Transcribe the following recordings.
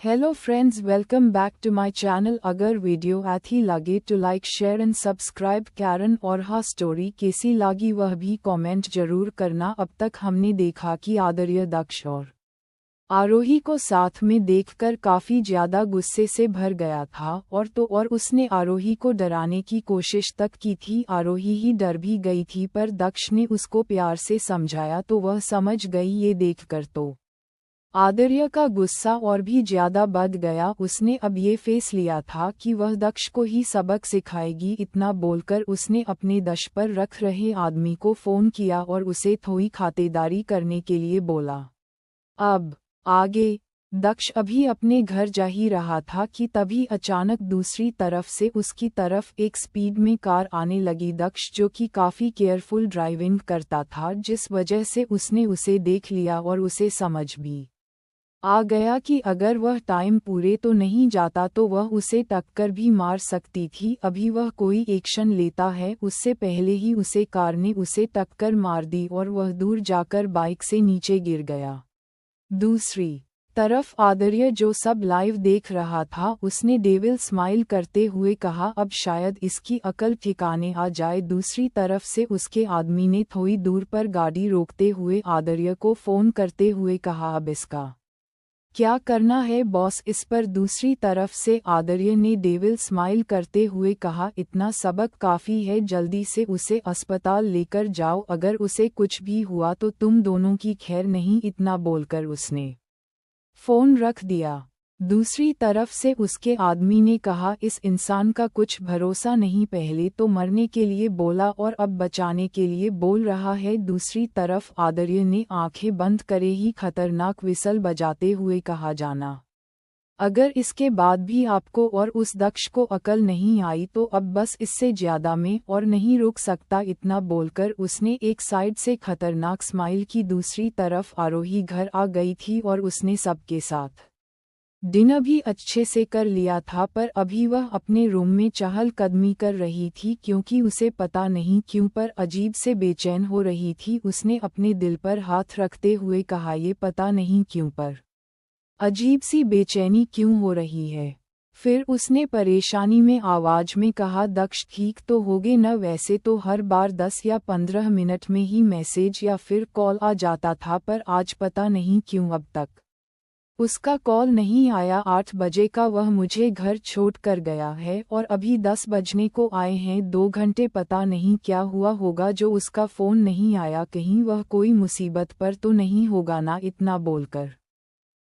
Hello friends, welcome back to my channel. अगर video अच्छी लगे तो लाइक शेयर एंड सब्सक्राइब करन और हाँ, स्टोरी कैसी लगी वह भी कमेंट जरूर करना। अब तक हमने देखा कि आदर्य दक्ष और आरोही को साथ में देखकर काफी ज्यादा गुस्से से भर गया था और उसने आरोही को डराने की कोशिश तक की थी। आरोही ही डर भी गई थी, पर दक्ष ने उसको प्यार से समझाया तो वह समझ गई। ये देखकर तो आदर्य का गुस्सा और भी ज्यादा बढ़ गया। उसने अब ये फेस लिया था कि वह दक्ष को ही सबक सिखाएगी। इतना बोलकर उसने अपने दश पर रख रहे आदमी को फोन किया और उसे थोड़ी खातिरदारी करने के लिए बोला। अब आगे दक्ष अभी अपने घर जा ही रहा था कि तभी अचानक दूसरी तरफ से उसकी तरफ एक स्पीड में कार आने लगी। दक्ष, जो कि काफी केयरफुल ड्राइविंग करता था, जिस वजह से उसने उसे देख लिया और उसे समझ भी आ गया कि अगर वह टाइम पूरे तो नहीं जाता तो वह उसे टक्कर भी मार सकती थी। अभी वह कोई एक्शन लेता है उससे पहले ही उसे कार ने उसे टक्कर मार दी और वह दूर जाकर बाइक से नीचे गिर गया। दूसरी तरफ आदर्य, जो सब लाइव देख रहा था, उसने डेविल स्माइल करते हुए कहा, अब शायद इसकी अकल ठिकाने आ जाए। दूसरी तरफ से उसके आदमी ने थोड़ी दूर पर गाड़ी रोकते हुए आदर्य को फोन करते हुए कहा, अब इसका क्या करना है बॉस? इस पर दूसरी तरफ से आदर्य ने डेविल स्माइल करते हुए कहा, इतना सबक काफ़ी है, जल्दी से उसे अस्पताल लेकर जाओ, अगर उसे कुछ भी हुआ तो तुम दोनों की खैर नहीं। इतना बोलकर उसने फ़ोन रख दिया। दूसरी तरफ से उसके आदमी ने कहा, इस इंसान का कुछ भरोसा नहीं, पहले तो मरने के लिए बोला और अब बचाने के लिए बोल रहा है। दूसरी तरफ आदर्य ने आंखें बंद करे ही खतरनाक विसल बजाते हुए कहा, जाना अगर इसके बाद भी आपको और उस दक्ष को अकल नहीं आई तो अब बस इससे ज्यादा मैं और नहीं रुक सकता। इतना बोलकर उसने एक साइड से खतरनाक स्माइल की। दूसरी तरफ आरोही घर आ गई थी और उसने सबके साथ डिनर भी अच्छे से कर लिया था, पर अभी वह अपने रूम में चहलकदमी कर रही थी क्योंकि उसे पता नहीं क्यों पर अजीब से बेचैन हो रही थी। उसने अपने दिल पर हाथ रखते हुए कहा, ये पता नहीं क्यों पर अजीब सी बेचैनी क्यों हो रही है। फिर उसने परेशानी में आवाज में कहा, दक्ष ठीक तो होगे न? वैसे तो हर बार 10 या 15 मिनट में ही मैसेज या फिर कॉल आ जाता था, पर आज पता नहीं क्यों अब तक उसका कॉल नहीं आया। 8 बजे का वह मुझे घर छोड़ कर गया है और अभी 10 बजने को आए हैं, 2 घंटे, पता नहीं क्या हुआ होगा जो उसका फ़ोन नहीं आया। कहीं वह कोई मुसीबत पर तो नहीं होगा ना? इतना बोलकर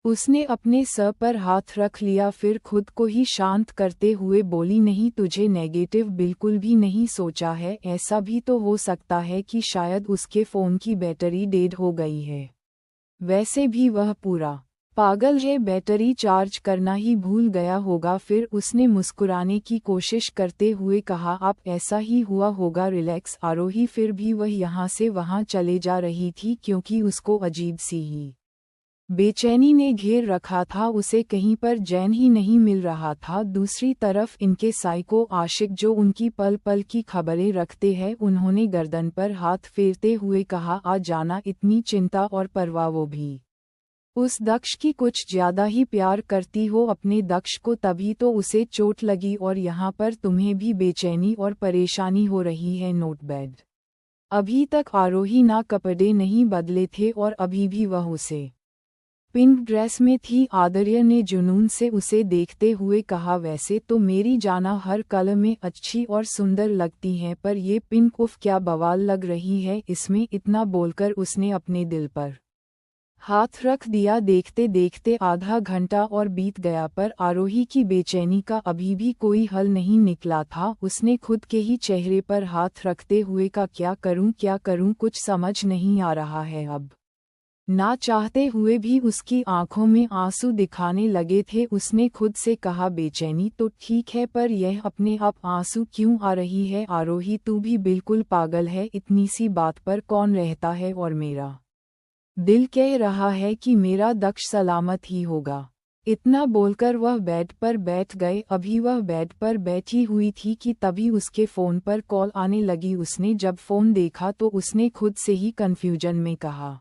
उसने अपने सर पर हाथ रख लिया, फिर खुद को ही शांत करते हुए बोली, नहीं, तुझे नेगेटिव बिल्कुल भी नहीं सोचा है। ऐसा भी तो हो सकता है कि शायद उसके फ़ोन की बैटरी डेड हो गई है। वैसे भी वह पूरा पागल है, बैटरी चार्ज करना ही भूल गया होगा। फिर उसने मुस्कुराने की कोशिश करते हुए कहा, आप ऐसा ही हुआ होगा, रिलैक्स। आरोही फिर भी वह यहाँ से वहाँ चले जा रही थी क्योंकि उसको अजीब सी ही बेचैनी ने घेर रखा था। उसे कहीं पर चैन ही नहीं मिल रहा था। दूसरी तरफ इनके साइको आशिक, जो उनकी पल पल की खबरें रखते हैं, उन्होंने गर्दन पर हाथ फेरते हुए कहा, आ जाना, इतनी चिंता और परवाह वो भी उस दक्ष की कुछ ज्यादा ही प्यार करती हो अपने दक्ष को, तभी तो उसे चोट लगी और यहाँ पर तुम्हें भी बेचैनी और परेशानी हो रही है। नोट बैड, अभी तक आरोही ना कपड़े नहीं बदले थे और अभी भी वह उसे पिंक ड्रेस में थी। आदर्य ने जुनून से उसे देखते हुए कहा, वैसे तो मेरी जाना हर कलर में अच्छी और सुंदर लगती है, पर ये पिंक उफ क्या बवाल लग रही है इसमें। इतना बोलकर उसने अपने दिल पर हाथ रख दिया। देखते देखते आधा घंटा और बीत गया, पर आरोही की बेचैनी का अभी भी कोई हल नहीं निकला था। उसने खुद के ही चेहरे पर हाथ रखते हुए कहा, क्या करूं, कुछ समझ नहीं आ रहा है। अब ना चाहते हुए भी उसकी आंखों में आंसू दिखाने लगे थे। उसने खुद से कहा, बेचैनी तो ठीक है, पर यह अपने आप आंसू क्यों आ रही है? आरोही, तू भी बिल्कुल पागल है, इतनी सी बात पर कौन रहता है? और मेरा दिल कह रहा है कि मेरा दक्ष सलामत ही होगा। इतना बोलकर वह बेड पर बैठ गए। अभी वह बेड पर बैठी हुई थी कि तभी उसके फ़ोन पर कॉल आने लगी। उसने जब फ़ोन देखा तो उसने खुद से ही कन्फ्यूजन में कहा,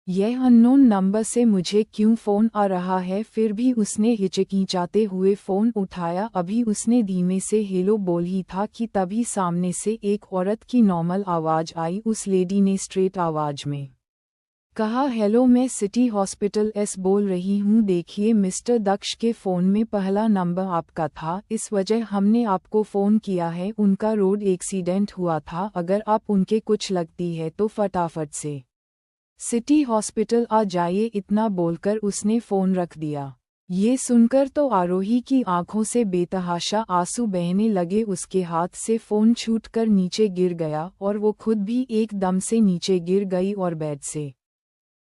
यह अननोन नंबर से मुझे क्यों फ़ोन आ रहा है। फिर भी उसने हिचकिचाते हुए फ़ोन उठाया। अभी उसने धीमे से हेलो बोल ही था कि तभी सामने से एक औरत की नॉर्मल आवाज़ आई। उस लेडी ने स्ट्रेट आवाज़ में कहा, हेलो, मैं सिटी हॉस्पिटल एस बोल रही हूँ। देखिए मिस्टर दक्ष, के फ़ोन में पहला नंबर आपका था, इस वजह हमने आपको फ़ोन किया है। उनका रोड एक्सीडेंट हुआ था, अगर आप उनके कुछ लगती है तो फटाफट से सिटी हॉस्पिटल आ जाइए। इतना बोलकर उसने फ़ोन रख दिया। ये सुनकर तो आरोही की आंखों से बेतहाशा आंसू बहने लगे। उसके हाथ से फ़ोन छूटकर नीचे गिर गया और वो खुद भी एकदम से नीचे गिर गई और बेड से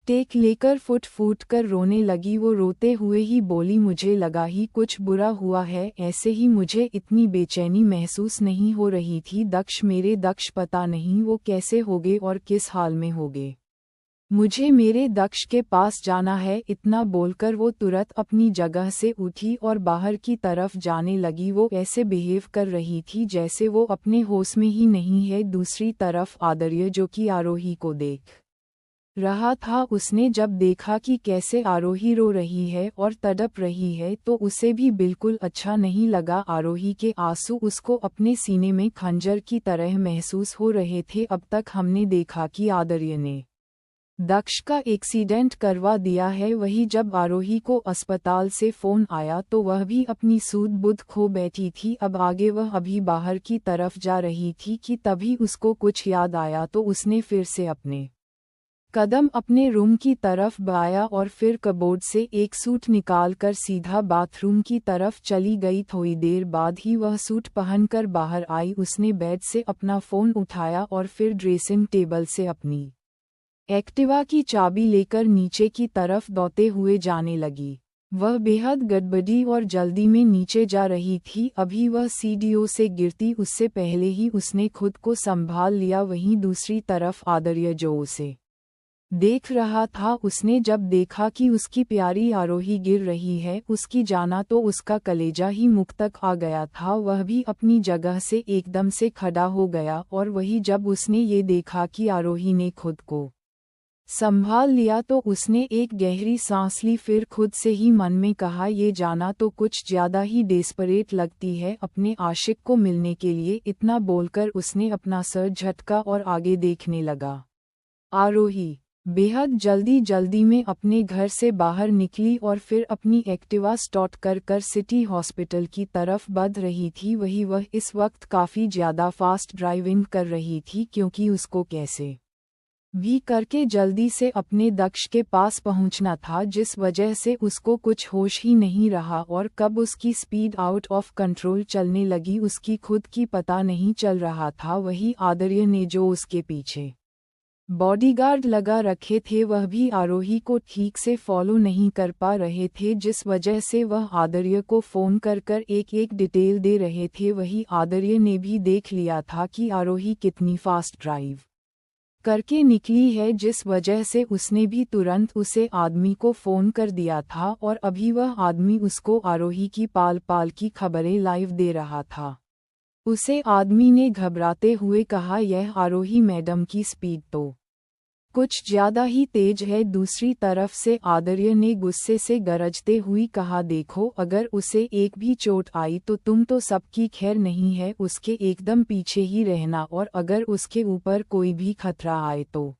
टेक लेकर फुट फूट कर रोने लगी। वो रोते हुए ही बोली, मुझे लगा ही कुछ बुरा हुआ है, ऐसे ही मुझे इतनी बेचैनी महसूस नहीं हो रही थी। दक्ष, मेरे दक्ष, पता नहीं वो कैसे होगे और किस हाल में होगे। मुझे मेरे दक्ष के पास जाना है। इतना बोलकर वो तुरंत अपनी जगह से उठी और बाहर की तरफ जाने लगी। वो ऐसे बिहेव कर रही थी जैसे वो अपने होश में ही नहीं है। दूसरी तरफ आदर्य, जो कि आरोही को देख रहा था, उसने जब देखा कि कैसे आरोही रो रही है और तड़प रही है तो उसे भी बिल्कुल अच्छा नहीं लगा। आरोही के आंसू उसको अपने सीने में खंजर की तरह महसूस हो रहे थे। अब तक हमने देखा कि आदर्य ने दक्ष का एक्सीडेंट करवा दिया है, वही जब आरोही को अस्पताल से फ़ोन आया तो वह भी अपनी सूध बुध खो बैठी थी। अब आगे वह अभी बाहर की तरफ जा रही थी कि तभी उसको कुछ याद आया तो उसने फिर से अपने कदम अपने रूम की बढ़ाया बढ़ाया और फिर कबोर्ड से एक सूट निकालकर सीधा बाथरूम की तरफ चली गई। थोड़ी देर बाद ही वह सूट पहनकर बाहर आई। उसने बेड से अपना फ़ोन उठाया और फिर ड्रेसिंग टेबल से अपनी एक्टिवा की चाबी लेकर नीचे की तरफ दौड़ते हुए जाने लगी। वह बेहद गड़बड़ी और जल्दी में नीचे जा रही थी। अभी वह सीढ़ियों से गिरती उससे पहले ही उसने खुद को संभाल लिया। वहीं दूसरी तरफ आदर्य, जो उसे देख रहा था, उसने जब देखा कि उसकी प्यारी आरोही गिर रही है, उसकी जाना तो उसका कलेजा ही मुख तक आ गया था। वह भी अपनी जगह से एकदम से खड़ा हो गया और वही जब उसने ये देखा कि आरोही ने खुद को संभाल लिया तो उसने एक गहरी सांस ली। फिर खुद से ही मन में कहा, ये जाना तो कुछ ज्यादा ही डेस्परेट लगती है अपने आशिक को मिलने के लिए। इतना बोलकर उसने अपना सर झटका और आगे देखने लगा। आरोही बेहद जल्दी में अपने घर से बाहर निकली और फिर अपनी एक्टिवा स्टार्ट कर सिटी हॉस्पिटल की तरफ बढ़ रही थी। वह इस वक्त काफ़ी ज़्यादा फास्ट ड्राइविंग कर रही थी, क्योंकि उसको कैसे भी करके जल्दी से अपने दक्ष के पास पहुंचना था, जिस वजह से उसको कुछ होश ही नहीं रहा। और कब उसकी स्पीड आउट ऑफ कंट्रोल चलने लगी, उसकी खुद की पता नहीं चल रहा था। वही आदर्य ने, जो उसके पीछे बॉडीगार्ड लगा रखे थे, वह भी आरोही को ठीक से फॉलो नहीं कर पा रहे थे, जिस वजह से वह आदर्य को फ़ोन कर एक डिटेल दे रहे थे। वही आदर्य ने भी देख लिया था कि आरोही कितनी फास्ट ड्राइव करके निकली है, जिस वजह से उसने भी तुरंत उसे आदमी को फ़ोन कर दिया था और अभी वह आदमी उसको आरोही की पाल की खबरें लाइव दे रहा था। उसे आदमी ने घबराते हुए कहा, यह आरोही मैडम की स्पीड तो कुछ ज्यादा ही तेज है। दूसरी तरफ से आदर्य ने गुस्से से गरजते हुई कहा, देखो, अगर उसे एक भी चोट आई तो तुम तो सबकी खैर नहीं है, उसके एकदम पीछे ही रहना और अगर उसके ऊपर कोई भी खतरा आए तो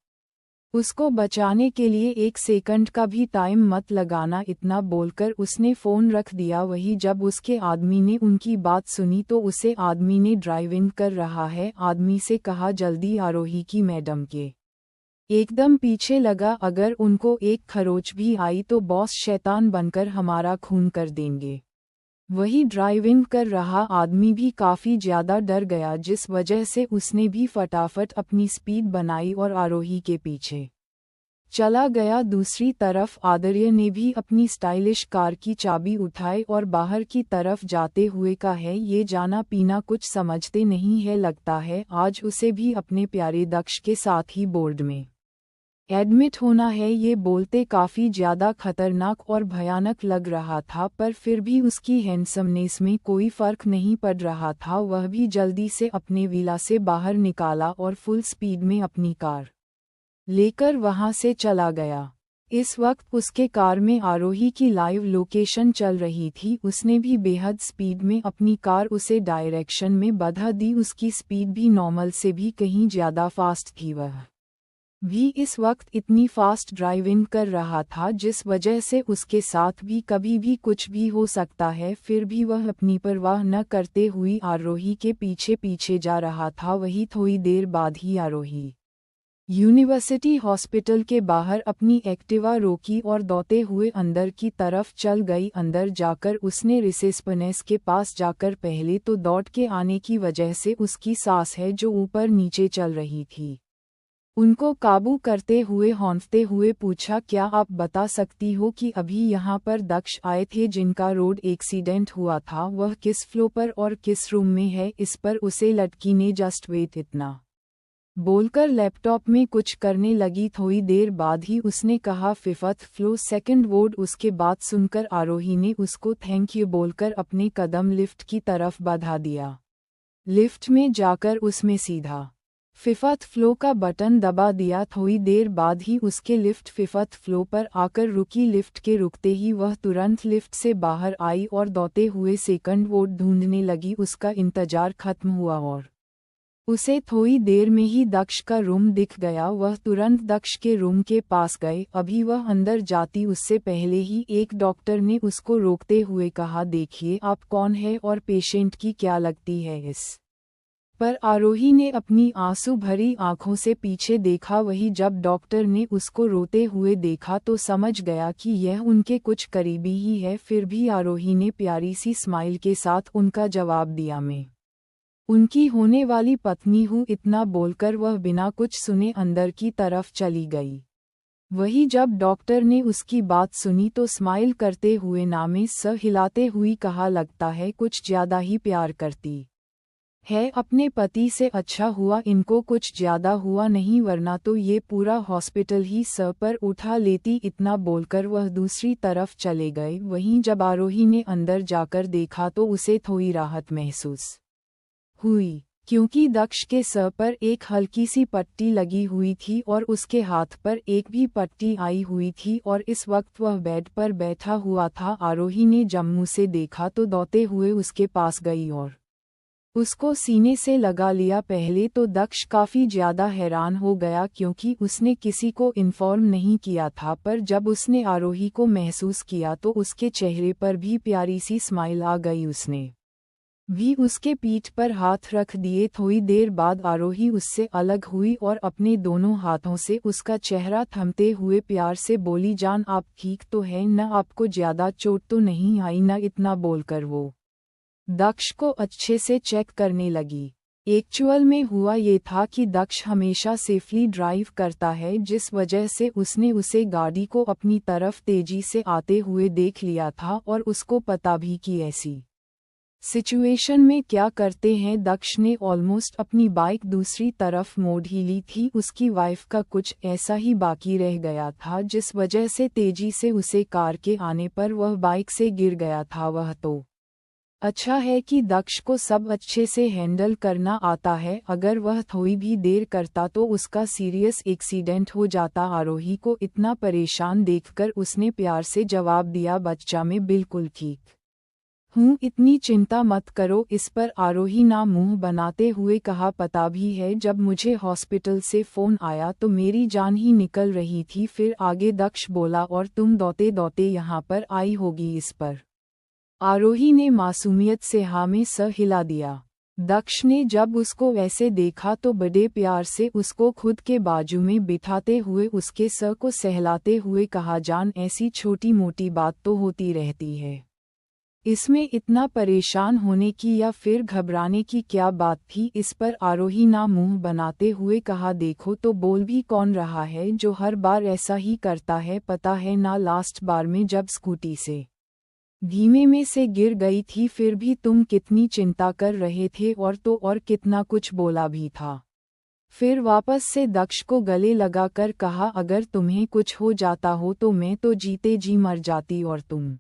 उसको बचाने के लिए 1 सेकंड का भी टाइम मत लगाना। इतना बोलकर उसने फ़ोन रख दिया। वही जब उसके आदमी ने उनकी बात सुनी तो उसे आदमी ने ड्राइविंग कर रहा है आदमी से कहा, जल्दी आरोही की मैडम के एकदम पीछे लगा, अगर उनको एक खरोच भी आई तो बॉस शैतान बनकर हमारा खून कर देंगे। वही ड्राइविंग कर रहा आदमी भी काफ़ी ज़्यादा डर गया, जिस वजह से उसने भी फटाफट अपनी स्पीड बनाई और आरोही के पीछे चला गया। दूसरी तरफ आदर्य ने भी अपनी स्टाइलिश कार की चाबी उठाई और बाहर की तरफ जाते हुए कहा, है ये जाना पीना कुछ समझते नहीं है, लगता है आज उसे भी अपने प्यारे दक्ष के साथ ही बोर्ड में एडमिट होना है। ये बोलते काफ़ी ज़्यादा खतरनाक और भयानक लग रहा था, पर फिर भी उसकी हैंडसमनेस में कोई फ़र्क नहीं पड़ रहा था। वह भी जल्दी से अपने विला से बाहर निकाला और फुल स्पीड में अपनी कार लेकर वहां से चला गया। इस वक्त उसके कार में आरोही की लाइव लोकेशन चल रही थी। उसने भी बेहद स्पीड में अपनी कार उसे डायरेक्शन में बढ़ा दी। उसकी स्पीड भी नॉर्मल से भी कहीं ज़्यादा फास्ट थी। वह भी इस वक्त इतनी फास्ट ड्राइविंग कर रहा था जिस वजह से उसके साथ भी कभी भी कुछ भी हो सकता है। फिर भी वह अपनी परवाह न करते हुए आरोही के पीछे पीछे जा रहा था। वही थोड़ी देर बाद ही आरोही यूनिवर्सिटी हॉस्पिटल के बाहर अपनी एक्टिवा रोकी और दौड़ते हुए अंदर की तरफ चल गई। अंदर जाकर उसने रिसेप्शनिस्ट के पास जाकर पहले तो दौड़ के आने की वजह से उसकी सांस है जो ऊपर नीचे चल रही थी, उनको काबू करते हुए हौंफते हुए पूछा, क्या आप बता सकती हो कि अभी यहाँ पर दक्ष आए थे जिनका रोड एक्सीडेंट हुआ था, वह किस फ्लोर पर और किस रूम में है? इस पर उसे लड़की ने जस्ट वेट इतना बोलकर लैपटॉप में कुछ करने लगी। थोड़ी देर बाद ही उसने कहा 5th फ्लोर 2nd वार्ड। उसके बात सुनकर आरोही ने उसको थैंक यू बोलकर अपने कदम लिफ्ट की तरफ बढ़ा दिया। लिफ्ट में जाकर उसमें सीधा 5th फ्लोर का बटन दबा दिया। थोड़ी देर बाद ही उसके लिफ्ट 5th फ्लोर पर आकर रुकी। लिफ्ट के रुकते ही वह तुरंत लिफ्ट से बाहर आई और दौड़ते हुए 2nd वार्ड ढूंढने लगी। उसका इंतजार खत्म हुआ और उसे थोड़ी देर में ही दक्ष का रूम दिख गया। वह तुरंत दक्ष के रूम के पास गए। अभी वह अंदर जाती उससे पहले ही एक डॉक्टर ने उसको रोकते हुए कहा, देखिए आप कौन है और पेशेंट की क्या लगती है? इस पर आरोही ने अपनी आंसू भरी आंखों से पीछे देखा। वही जब डॉक्टर ने उसको रोते हुए देखा तो समझ गया कि यह उनके कुछ करीबी ही है। फिर भी आरोही ने प्यारी सी स्माइल के साथ उनका जवाब दिया, मैं उनकी होने वाली पत्नी हूँ। इतना बोलकर वह बिना कुछ सुने अंदर की तरफ चली गई। वही जब डॉक्टर ने उसकी बात सुनी तो स्माइल करते हुए नामे सर हिलाते हुए कहा, लगता है कुछ ज्यादा ही प्यार करती है अपने पति से। अच्छा हुआ इनको कुछ ज्यादा हुआ नहीं, वरना तो ये पूरा हॉस्पिटल ही सर पर उठा लेती। इतना बोलकर वह दूसरी तरफ चले गए। वहीं जब आरोही ने अंदर जाकर देखा तो उसे थोड़ी राहत महसूस हुई, क्योंकि दक्ष के सर पर एक हल्की सी पट्टी लगी हुई थी और उसके हाथ पर एक भी पट्टी आई हुई थी और इस वक्त वह बेड पर बैठा हुआ था। आरोही ने जम्मू से देखा तो दौड़ते हुए उसके पास गई और उसको सीने से लगा लिया। पहले तो दक्ष काफ़ी ज़्यादा हैरान हो गया क्योंकि उसने किसी को इन्फॉर्म नहीं किया था, पर जब उसने आरोही को महसूस किया तो उसके चेहरे पर भी प्यारी सी स्माइल आ गई। उसने भी उसके पीठ पर हाथ रख दिए। थोड़ी देर बाद आरोही उससे अलग हुई और अपने दोनों हाथों से उसका चेहरा थमते हुए प्यार से बोली, जान आप ठीक तो हैं न? आपको ज़्यादा चोट तो नहीं आई न? इतना बोलकर वो दक्ष को अच्छे से चेक करने लगी। एक्चुअल में हुआ ये था कि दक्ष हमेशा सेफली ड्राइव करता है, जिस वजह से उसने उसे गाड़ी को अपनी तरफ तेजी से आते हुए देख लिया था और उसको पता भी कि ऐसी सिचुएशन में क्या करते हैं। दक्ष ने ऑलमोस्ट अपनी बाइक दूसरी तरफ मोड़ ही ली थी। उसकी वाइफ का कुछ ऐसा ही बाकी रह गया था जिस वजह से तेजी से उसे कार के आने पर वह बाइक से गिर गया था। वह तो अच्छा है कि दक्ष को सब अच्छे से हैंडल करना आता है, अगर वह थोड़ी भी देर करता तो उसका सीरियस एक्सीडेंट हो जाता। आरोही को इतना परेशान देखकर उसने प्यार से जवाब दिया, बच्चा मैं बिल्कुल ठीक हूँ, इतनी चिंता मत करो। इस पर आरोही ना मुंह बनाते हुए कहा, पता भी है जब मुझे हॉस्पिटल से फ़ोन आया तो मेरी जान ही निकल रही थी। फिर आगे दक्ष बोला, और तुम दौड़ते दौड़ते यहाँ पर आई होगी? इस पर आरोही ने मासूमियत से हाँ में सर हिला दिया। दक्ष ने जब उसको वैसे देखा तो बड़े प्यार से उसको खुद के बाजू में बिठाते हुए उसके सर को सहलाते हुए कहा, जान ऐसी छोटी मोटी बात तो होती रहती है, इसमें इतना परेशान होने की या फिर घबराने की क्या बात थी? इस पर आरोही ना मुंह बनाते हुए कहा, देखो तो बोल भी कौन रहा है जो हर बार ऐसा ही करता है? पता है ना लास्ट बार में जब स्कूटी से धीमे में से गिर गई थी फिर भी तुम कितनी चिंता कर रहे थे और तो और कितना कुछ बोला भी था। फिर वापस से दक्ष को गले लगाकर कहा, अगर तुम्हें कुछ हो जाता हो तो मैं तो जीते जी मर जाती और तुम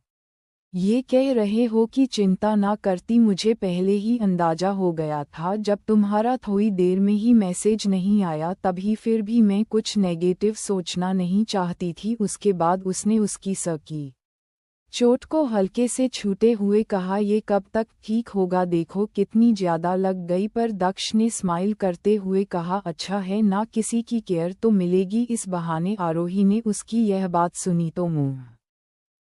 ये कह रहे हो कि चिंता ना करती, मुझे पहले ही अंदाजा हो गया था जब तुम्हारा थोड़ी देर में ही मैसेज नहीं आया तभी, फिर भी मैं कुछ नेगेटिव सोचना नहीं चाहती थी। उसके बाद उसने उसकी सर की चोट को हल्के से छूते हुए कहा, ये कब तक ठीक होगा, देखो कितनी ज्यादा लग गई। पर दक्ष ने स्माइल करते हुए कहा, अच्छा है ना, किसी की केयर तो मिलेगी इस बहाने। आरोही ने उसकी यह बात सुनी तो मुंह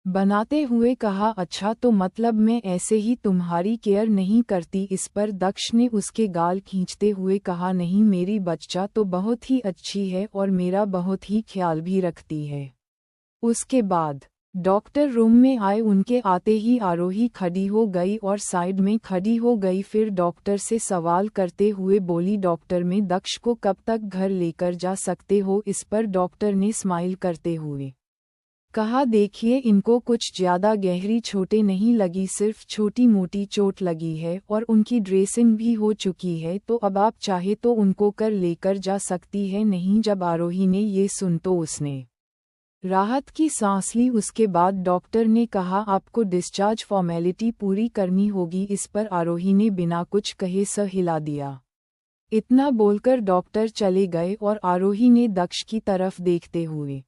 बनाते हुए कहा, अच्छा तो मतलब मैं ऐसे ही तुम्हारी केयर नहीं करती। इस पर दक्ष ने उसके गाल खींचते हुए कहा, नहीं, मेरी बच्चा तो बहुत ही अच्छी है और मेरा बहुत ही ख्याल भी रखती है। उसके बाद डॉक्टर रूम में आए। उनके आते ही आरोही खड़ी हो गई और साइड में खड़ी हो गई। फिर डॉक्टर से सवाल करते हुए बोली, डॉक्टर, मैं दक्ष को कब तक घर लेकर जा सकते हो? इस पर डॉक्टर ने स्माइल करते हुए कहा, देखिए इनको कुछ ज्यादा गहरी चोटें नहीं लगी, सिर्फ छोटी मोटी चोट लगी है और उनकी ड्रेसिंग भी हो चुकी है, तो अब आप चाहे तो उनको कर लेकर जा सकती है। नहीं, जब आरोही ने ये सुन तो उसने राहत की सांस ली। उसके बाद डॉक्टर ने कहा, आपको डिस्चार्ज फॉर्मेलिटी पूरी करनी होगी। इस पर आरोही ने बिना कुछ कहे सर हिला दिया। इतना बोलकर डॉक्टर चले गए और आरोही ने दक्ष की तरफ देखते हुए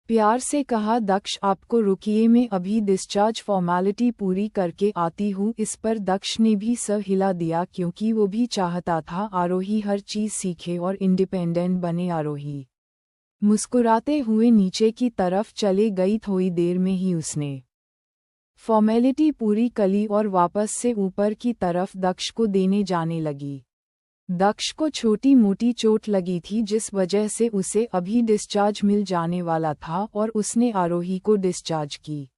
प्यार से कहा, दक्ष आपको रुकिए, मैं अभी डिस्चार्ज फॉर्मेलिटी पूरी करके आती हूँ। इस पर दक्ष ने भी सर हिला दिया क्योंकि वो भी चाहता था आरोही हर चीज़ सीखे और इंडिपेंडेंट बने। आरोही मुस्कुराते हुए नीचे की तरफ चले गई। थोड़ी देर में ही उसने फॉर्मेलिटी पूरी कली और वापस से ऊपर की तरफ दक्ष को देने जाने लगी। दक्ष को छोटी मोटी चोट लगी थी जिस वजह से उसे अभी डिस्चार्ज मिल जाने वाला था और उसने आरोही को डिस्चार्ज की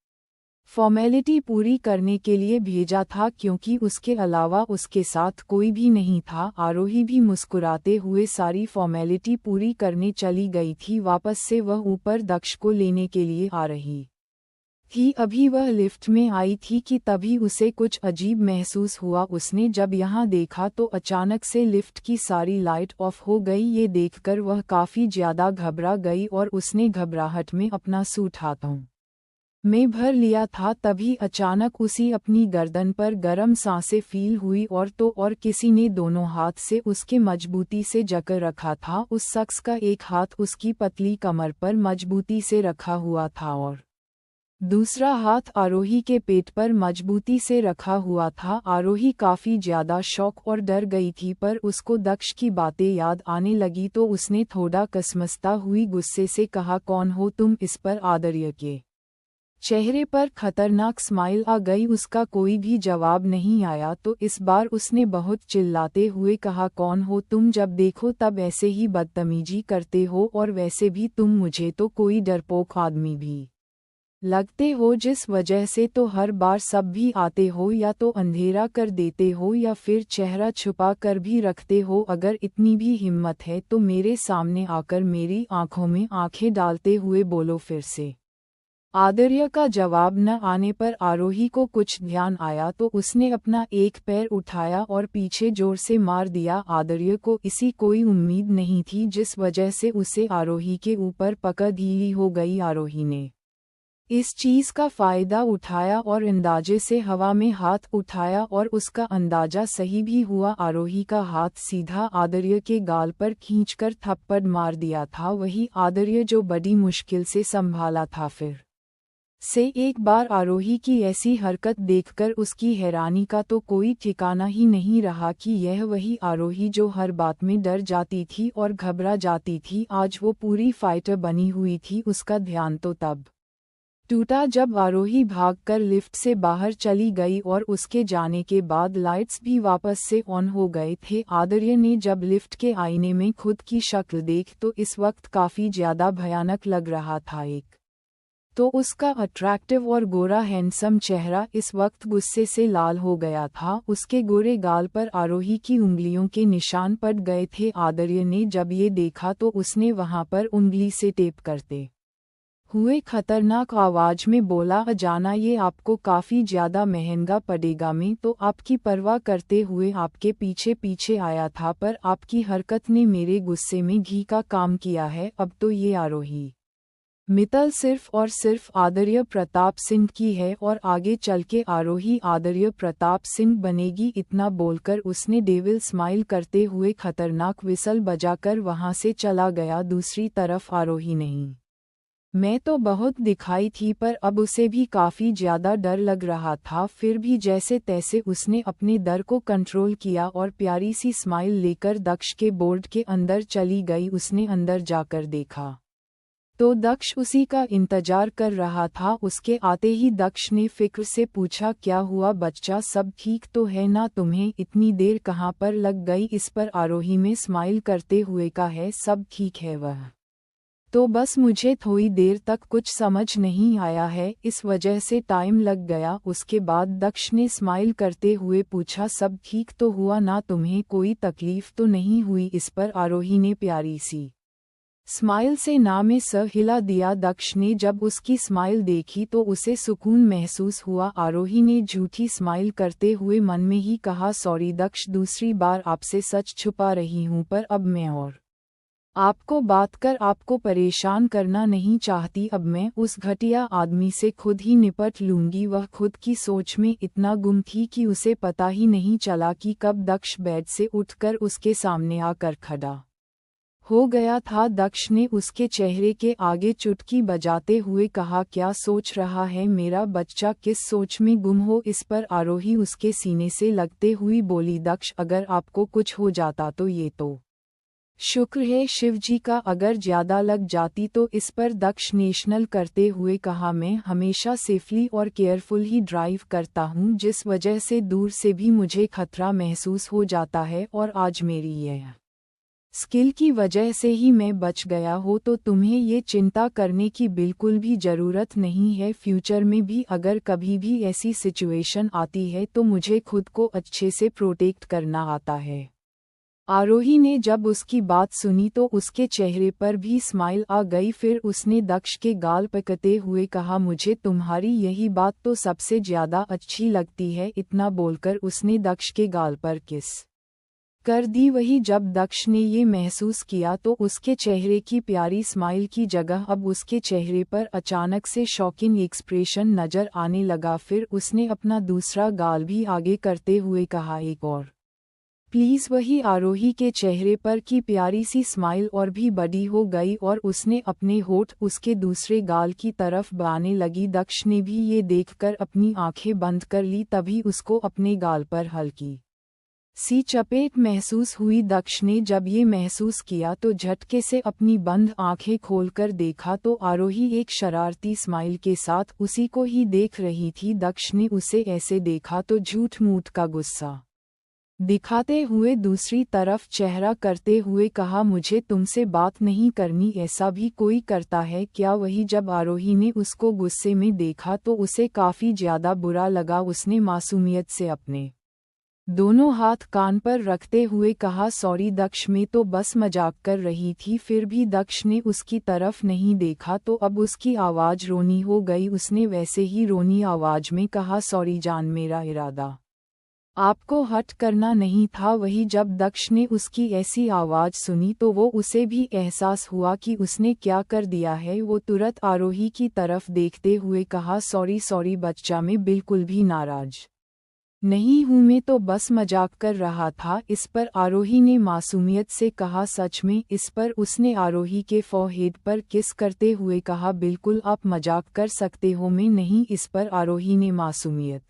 फॉर्मेलिटी पूरी करने के लिए भेजा था क्योंकि उसके अलावा उसके साथ कोई भी नहीं था। आरोही भी मुस्कुराते हुए सारी फॉर्मेलिटी पूरी करने चली गई थी। वापस से वह ऊपर दक्ष को लेने के लिए आ रही थी। अभी वह लिफ्ट में आई थी कि तभी उसे कुछ अजीब महसूस हुआ। उसने जब यहाँ देखा तो अचानक से लिफ्ट की सारी लाइट ऑफ हो गई। ये देखकर वह काफ़ी ज़्यादा घबरा गई और उसने घबराहट में अपना सूट हाथों में भर लिया था। तभी अचानक उसी अपनी गर्दन पर गर्म सांसें फील हुई और किसी ने दोनों हाथ से उसके मजबूती से जकड़ रखा था। उस शख्स का एक हाथ उसकी पतली कमर पर मजबूती से रखा हुआ था और दूसरा हाथ आरोही के पेट पर मजबूती से रखा हुआ था। आरोही काफ़ी ज़्यादा शॉक और डर गई थी, पर उसको दक्ष की बातें याद आने लगी तो उसने थोड़ा कसमसता हुई गुस्से से कहा, कौन हो तुम? इस पर आदर्य के चेहरे पर खतरनाक स्माइल आ गई। उसका कोई भी जवाब नहीं आया तो इस बार उसने बहुत चिल्लाते हुए कहा, कौन हो तुम? जब देखो तब ऐसे ही बदतमीजी करते हो और वैसे भी तुम मुझे तो कोई डरपोक आदमी भी लगते हो, जिस वजह से तो हर बार सब भी आते हो या तो अंधेरा कर देते हो या फिर चेहरा छुपा कर भी रखते हो। अगर इतनी भी हिम्मत है तो मेरे सामने आकर मेरी आंखों में आंखें डालते हुए बोलो फिर से। आदर्य का जवाब न आने पर आरोही को कुछ ध्यान आया तो उसने अपना एक पैर उठाया और पीछे जोर से मार दिया। आदर्य को इसी कोई उम्मीद नहीं थी जिस वजह से उसे आरोही के ऊपर पकड़ ढीली हो गई। आरोही ने इस चीज का फायदा उठाया और अंदाजे से हवा में हाथ उठाया और उसका अंदाजा सही भी हुआ। आरोही का हाथ सीधा आदर्य के गाल पर खींचकर थप्पड़ मार दिया था। वही आदर्य जो बड़ी मुश्किल से संभाला था। फिर से एक बार आरोही की ऐसी हरकत देखकर उसकी हैरानी का तो कोई ठिकाना ही नहीं रहा कि यह वही आरोही जो हर बात में डर जाती थी और घबरा जाती थी, आज वो पूरी फाइटर बनी हुई थी। उसका ध्यान तो तब टूटा जब आरोही भागकर लिफ्ट से बाहर चली गई और उसके जाने के बाद लाइट्स भी वापस से ऑन हो गए थे। आदर्य ने जब लिफ्ट के आईने में खुद की शक्ल देख तो इस वक्त काफ़ी ज़्यादा भयानक लग रहा था। एक तो उसका अट्रैक्टिव और गोरा हैंडसम चेहरा इस वक्त गुस्से से लाल हो गया था। उसके गोरे गाल पर आरोही की उंगलियों के निशान पड़ गए थे। आदर्य ने जब ये देखा तो उसने वहां पर उंगली से टेप करते हुए खतरनाक आवाज में बोला, जाना ये आपको काफ़ी ज़्यादा महंगा पड़ेगा। मैं तो आपकी परवाह करते हुए आपके पीछे पीछे आया था, पर आपकी हरकत ने मेरे गुस्से में घी का काम किया है। अब तो ये आरोही मित्तल सिर्फ और सिर्फ आदर्य प्रताप सिंह की है और आगे चल के आरोही आदर्य प्रताप सिंह बनेगी। इतना बोलकर उसने डेविल स्माइल करते हुए खतरनाक विसल बजाकर वहां से चला गया। दूसरी तरफ आरोही नहीं, मैं तो बहुत दिखाई थी पर अब उसे भी काफ़ी ज़्यादा डर लग रहा था। फिर भी जैसे तैसे उसने अपने डर को कंट्रोल किया और प्यारी सी स्माइल लेकर दक्ष के बोर्ड के अंदर चली गई। उसने अंदर जाकर देखा तो दक्ष उसी का इंतजार कर रहा था। उसके आते ही दक्ष ने फिक्र से पूछा, क्या हुआ बच्चा, सब ठीक तो है ना? तुम्हें इतनी देर कहाँ पर लग गई? इस पर आरोही में स्माइल करते हुए कहा, है सब ठीक है, वह तो बस मुझे थोड़ी देर तक कुछ समझ नहीं आया है, इस वजह से टाइम लग गया। उसके बाद दक्ष ने स्माइल करते हुए पूछा, सब ठीक तो हुआ ना? तुम्हें कोई तकलीफ तो नहीं हुई? इस पर आरोही ने प्यारी सी स्माइल से ना में सर हिला दिया। दक्ष ने जब उसकी स्माइल देखी तो उसे सुकून महसूस हुआ। आरोही ने झूठी स्माइल करते हुए मन में ही कहा, सॉरी दक्ष, दूसरी बार आपसे सच छुपा रही हूँ, पर अब मैं और आपको बात कर आपको परेशान करना नहीं चाहती। अब मैं उस घटिया आदमी से खुद ही निपट लूंगी। वह खुद की सोच में इतना गुम थी कि उसे पता ही नहीं चला कि कब दक्ष बेड से उठकर उसके सामने आकर खड़ा हो गया था। दक्ष ने उसके चेहरे के आगे चुटकी बजाते हुए कहा, क्या सोच रहा है मेरा बच्चा, किस सोच में गुम हो? इस पर आरोही उसके सीने से लगते हुई बोली, दक्ष अगर आपको कुछ हो जाता तो ये तो शुक्र है शिवजी का, अगर ज्यादा लग जाती तो? इस पर दक्ष नेशनल करते हुए कहा, मैं हमेशा सेफली और केयरफुल ही ड्राइव करता हूँ, जिस वजह से दूर से भी मुझे खतरा महसूस हो जाता है और आज मेरी यह स्किल की वजह से ही मैं बच गया हो। तो तुम्हें ये चिंता करने की बिल्कुल भी ज़रूरत नहीं है। फ्यूचर में भी अगर कभी भी ऐसी सिचुएशन आती है तो मुझे खुद को अच्छे से प्रोटेक्ट करना आता है। आरोही ने जब उसकी बात सुनी तो उसके चेहरे पर भी स्माइल आ गई। फिर उसने दक्ष के गाल पकड़ते हुए कहा, मुझे तुम्हारी यही बात तो सबसे ज़्यादा अच्छी लगती है। इतना बोलकर उसने दक्ष के गाल पर किस कर दी। वही जब दक्ष ने ये महसूस किया तो उसके चेहरे की प्यारी स्माइल की जगह अब उसके चेहरे पर अचानक से शॉकिंग एक्सप्रेशन नजर आने लगा। फिर उसने अपना दूसरा गाल भी आगे करते हुए कहा, एक और प्लीज़। वही आरोही के चेहरे पर की प्यारी सी स्माइल और भी बड़ी हो गई और उसने अपने होठ उसके दूसरे गाल की तरफ बढ़ाने लगी। दक्ष ने भी ये देखकर अपनी आंखें बंद कर ली। तभी उसको अपने गाल पर हल्की सी चपेट महसूस हुई। दक्ष ने जब ये महसूस किया तो झटके से अपनी बंद आंखें खोलकर देखा तो आरोही एक शरारती स्माइल के साथ उसी को ही देख रही थी। दक्ष ने उसे ऐसे देखा तो झूठ मूठ का गुस्सा दिखाते हुए दूसरी तरफ चेहरा करते हुए कहा, मुझे तुमसे बात नहीं करनी, ऐसा भी कोई करता है क्या? वही जब आरोही ने उसको गुस्से में देखा तो उसे काफ़ी ज़्यादा बुरा लगा। उसने मासूमियत से अपने दोनों हाथ कान पर रखते हुए कहा, सॉरी दक्ष, मैं तो बस मजाक कर रही थी। फिर भी दक्ष ने उसकी तरफ नहीं देखा तो अब उसकी आवाज़ रोनी हो गई। उसने वैसे ही रोनी आवाज़ में कहा, सॉरी जान, मेरा इरादा आपको हर्ट करना नहीं था। वही जब दक्ष ने उसकी ऐसी आवाज़ सुनी तो उसे भी एहसास हुआ कि उसने क्या कर दिया है। वो तुरंत आरोही की तरफ देखते हुए कहा, सॉरी सॉरी बच्चा, मैं बिल्कुल भी नाराज नहीं हूँ, मैं तो बस मजाक कर रहा था। इस पर आरोही ने मासूमियत से कहा, सच में? इस पर उसने आरोही के फोरहेड पर किस करते हुए कहा, बिल्कुल आप मजाक कर सकते हो, मैं नहीं। इस पर आरोही ने मासूमियत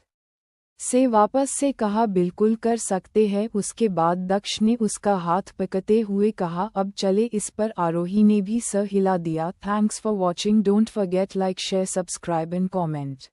से वापस से कहा, बिल्कुल कर सकते हैं। उसके बाद दक्ष ने उसका हाथ पकड़ते हुए कहा, अब चले। इस पर आरोही ने भी सर हिला दिया। Thanks for watching, don't forget like share subscribe and comment.